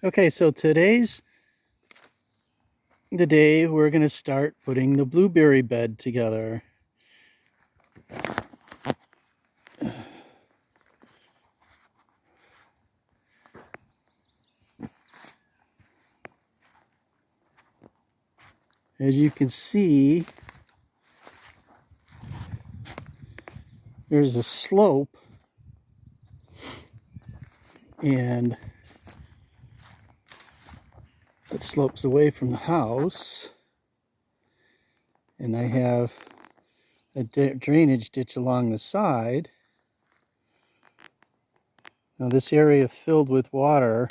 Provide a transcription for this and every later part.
Okay, so today's the day we're going to start putting the blueberry bed together. As you can see, there's a slope, and it slopes away from the house, and I have a drainage ditch along the side. Now this area filled with water,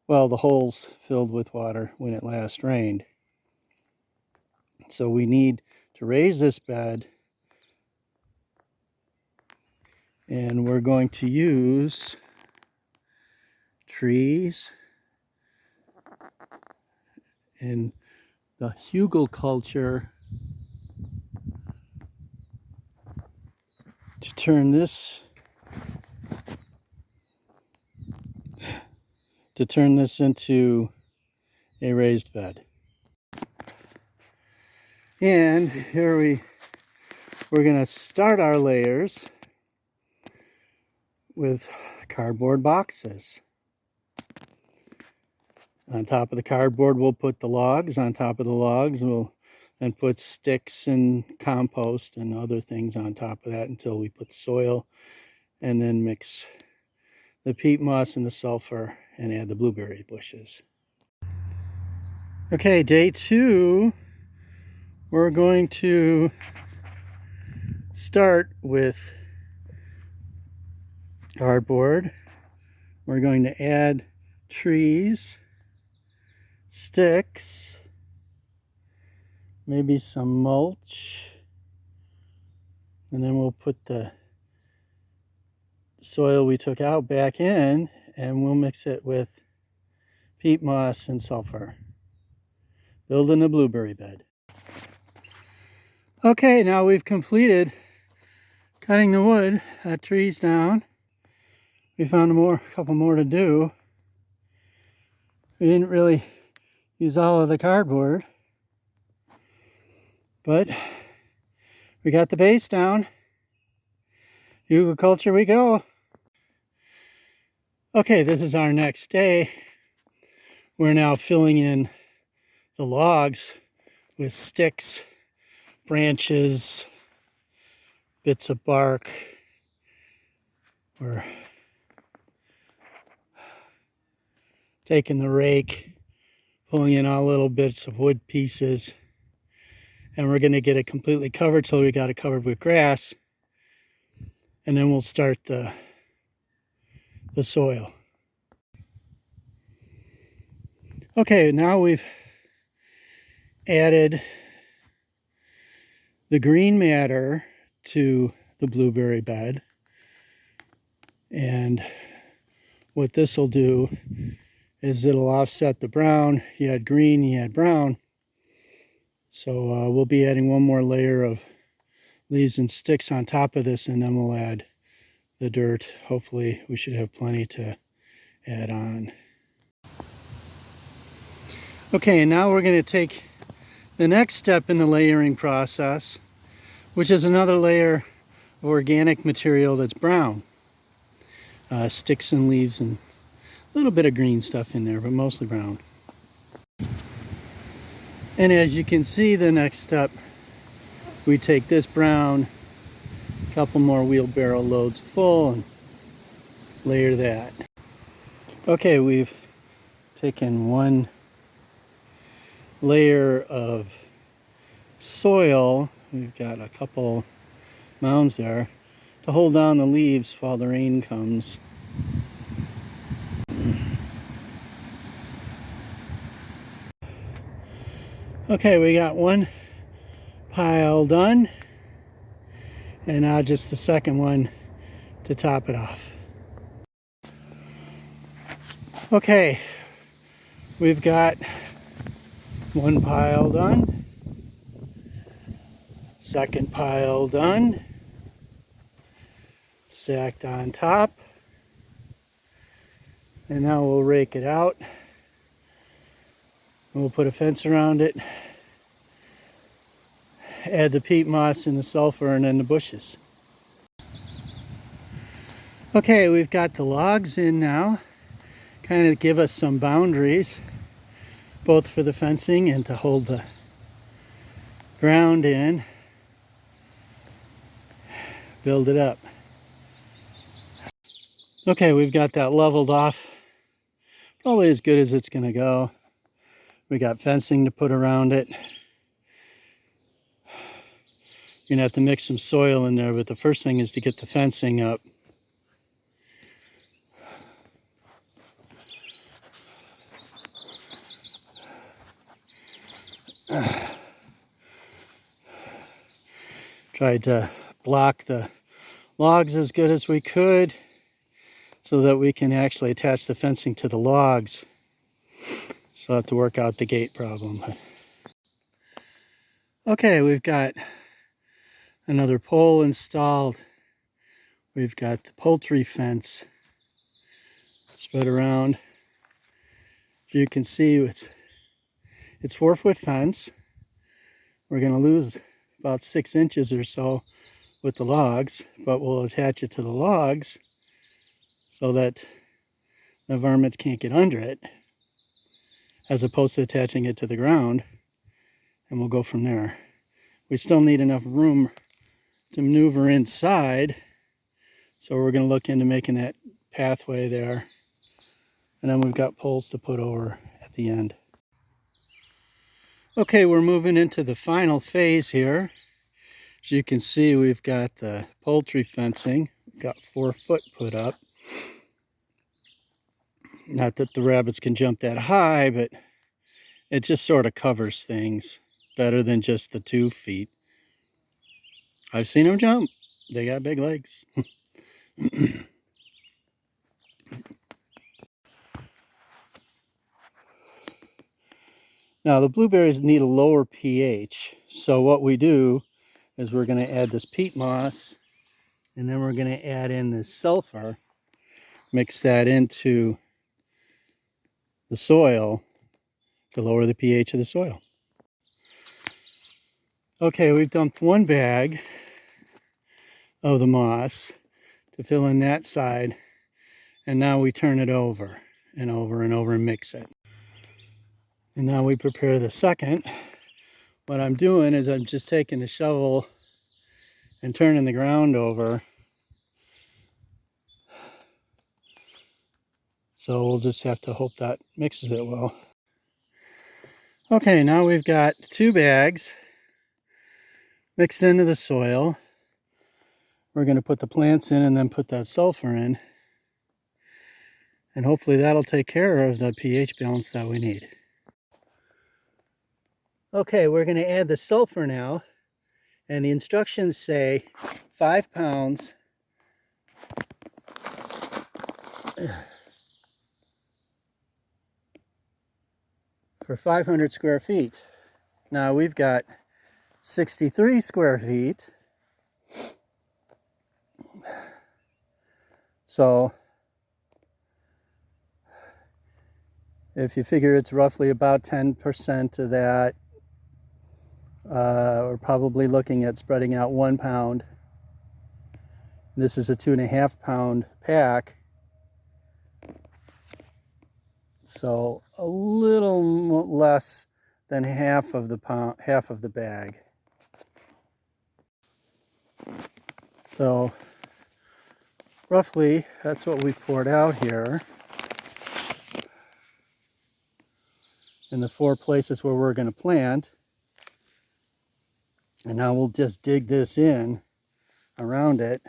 well, the hole's filled with water when it last rained. So we need to raise this bed, and we're going to use trees in the Hügelkultur to turn this into a raised bed. And here we're going to start our layers with cardboard boxes. On top of the cardboard, we'll put the logs. On top of the logs, we'll then put sticks and compost and other things on top of that until we put soil, and then mix the peat moss and the sulfur and add the blueberry bushes. Okay, day 2, we're going to start with cardboard. We're going to add trees, sticks, maybe some mulch, and then we'll put the soil we took out back in, and we'll mix it with peat moss and sulfur. Building a blueberry bed. Okay, now we've completed cutting the wood, trees down. We found a couple more to do. We didn't really use all of the cardboard, but we got the base down. Hügelkultur we go. Okay, this is our next day. We're now filling in the logs with sticks, branches, bits of bark. We're taking the rake, pulling in all little bits of wood pieces, and we're going to get it completely covered till we got it covered with grass, and then we'll start the soil. Okay, now we've added the green matter to the blueberry bed, and what this will do is it'll offset the brown. You had green, you had brown, so we'll be adding one more layer of leaves and sticks on top of this, and then we'll add the dirt. Hopefully we should have plenty to add on. Okay, and now we're going to take the next step in the layering process, which is another layer of organic material that's brown. Sticks and leaves and a little bit of green stuff in there, but mostly brown. And as you can see, the next step, we take this brown, a couple more wheelbarrow loads full, and layer that. Okay, we've taken one layer of soil. We've got a couple mounds there to hold down the leaves while the rain comes. Okay, we got one pile done, and now just the second one to top it off. Okay, we've got one pile done, second pile done, stacked on top, And now we'll rake it out. And we'll put a fence around it. Add the peat moss and the sulfur and then the bushes. Okay, we've got the logs in now. Kind of give us some boundaries, both for the fencing and to hold the ground in. Build it up. Okay, we've got that leveled off. Probably as good as it's gonna go. We got fencing to put around it. You're gonna have to mix some soil in there, but the first thing is to get the fencing up. Tried to block the logs as good as we could so that we can actually attach the fencing to the logs. So I'll have to work out the gate problem. Okay, we've got another pole installed. We've got the poultry fence spread around. As you can see, it's 4-foot fence. We're going to lose about 6 inches or so with the logs, but we'll attach it to the logs so that the varmints can't get under it, as opposed to attaching it to the ground, and we'll go from there. We still need enough room to maneuver inside, so we're going to look into making that pathway there, and then we've got poles to put over at the end. Okay, we're moving into the final phase here. As you can see, we've got the poultry fencing. We've got 4 foot put up. Not that the rabbits can jump that high, but it just sort of covers things better than just the 2 feet. I've seen them jump. They got big legs. Now, the blueberries need a lower pH. So what we do is we're going to add this peat moss, and then we're going to add in this sulfur, mix that into the soil to lower the pH of the soil. Okay, we've dumped 1 bag of the moss to fill in that side, and now we turn it over and over and over and mix it. And now we prepare the second. What I'm doing is I'm just taking the shovel and turning the ground over. So we'll just have to hope that mixes it well. Okay, now we've got 2 bags mixed into the soil. We're going to put the plants in and then put that sulfur in. And hopefully that'll take care of the pH balance that we need. Okay, we're going to add the sulfur now. And the instructions say 5 pounds for 500 square feet. Now we've got 63 square feet. So if you figure it's roughly about 10% of that, we're probably looking at spreading out 1 pound. This is a 2.5 pound pack. So a little less than half of the bag. So roughly that's what we poured out here in the 4 places where we're going to plant. And now we'll just dig this in around it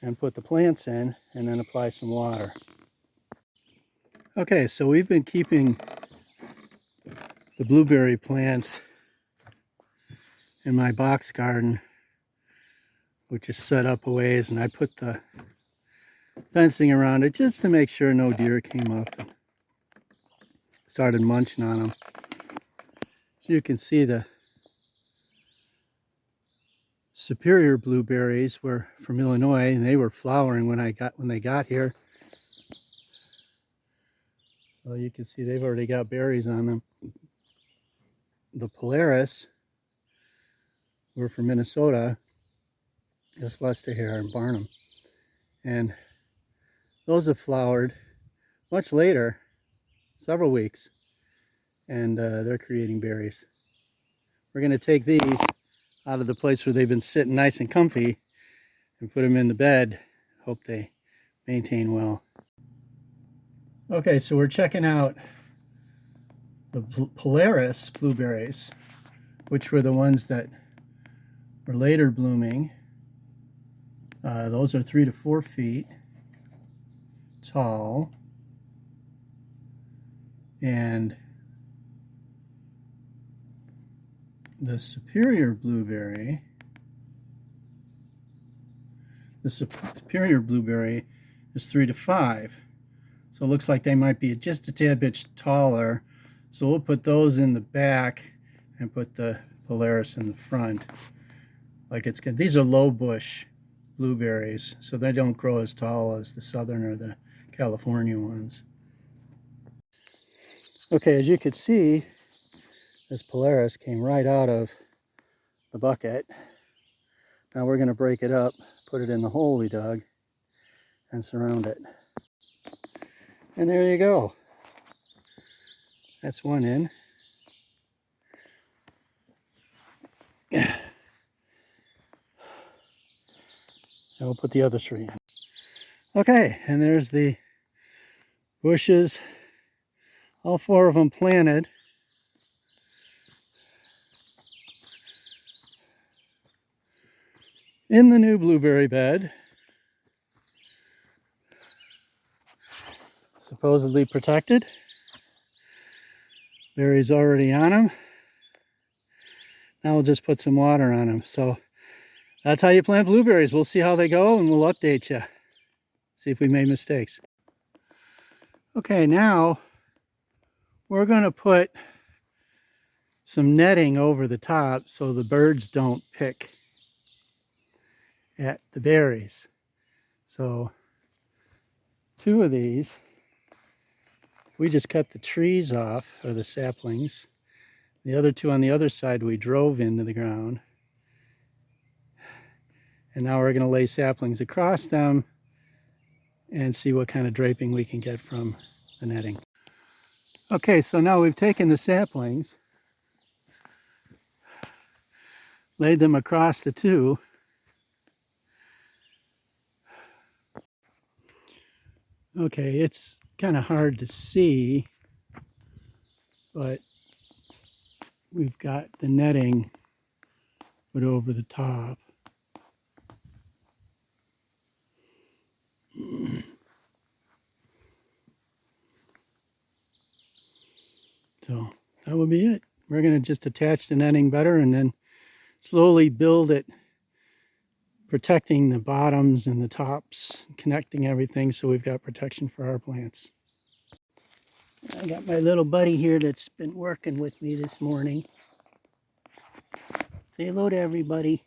and put the plants in and then apply some water. Okay, so we've been keeping the blueberry plants in my box garden, which is set up a ways, and I put the fencing around it just to make sure no deer came up and started munching on them. As you can see, the superior blueberries were from Illinois, and they were flowering when they got here. So you can see they've already got berries on them. The Polaris, we're from Minnesota, just west of here in Barnum. And those have flowered much later, several weeks, and they're creating berries. We're going to take these out of the place where they've been sitting nice and comfy and put them in the bed. Hope they maintain well. Okay, so we're checking out the Polaris blueberries, which were the ones that were later blooming. Those are 3 to 4 feet tall, and the superior blueberry is 3 to 5. So it looks like they might be just a tad bit taller. So we'll put those in the back and put the Polaris in the front. Like it's good. These are low bush blueberries, so they don't grow as tall as the southern or the California ones. Okay, as you can see, this Polaris came right out of the bucket. Now we're going to break it up, put it in the hole we dug, and surround it. And there you go. That's one in. And we'll put the other 3 in. Okay, and there's the bushes, all 4 of them planted. In the new blueberry bed. Supposedly protected. Berries already on them. Now we'll just put some water on them. So that's how you plant blueberries. We'll see how they go and we'll update you. See if we made mistakes. Okay, now we're going to put some netting over the top so the birds don't pick at the berries. So 2 of these, we just cut the trees off, or the saplings. The other 2 on the other side we drove into the ground. And now we're going to lay saplings across them and see what kind of draping we can get from the netting. Okay, so now we've taken the saplings, laid them across the 2. Okay, it's kind of hard to see, but we've got the netting put over the top. So that will be it. We're going to just attach the netting better and then slowly build it, protecting the bottoms and the tops, connecting everything so we've got protection for our plants. I got my little buddy here that's been working with me this morning. Say hello to everybody.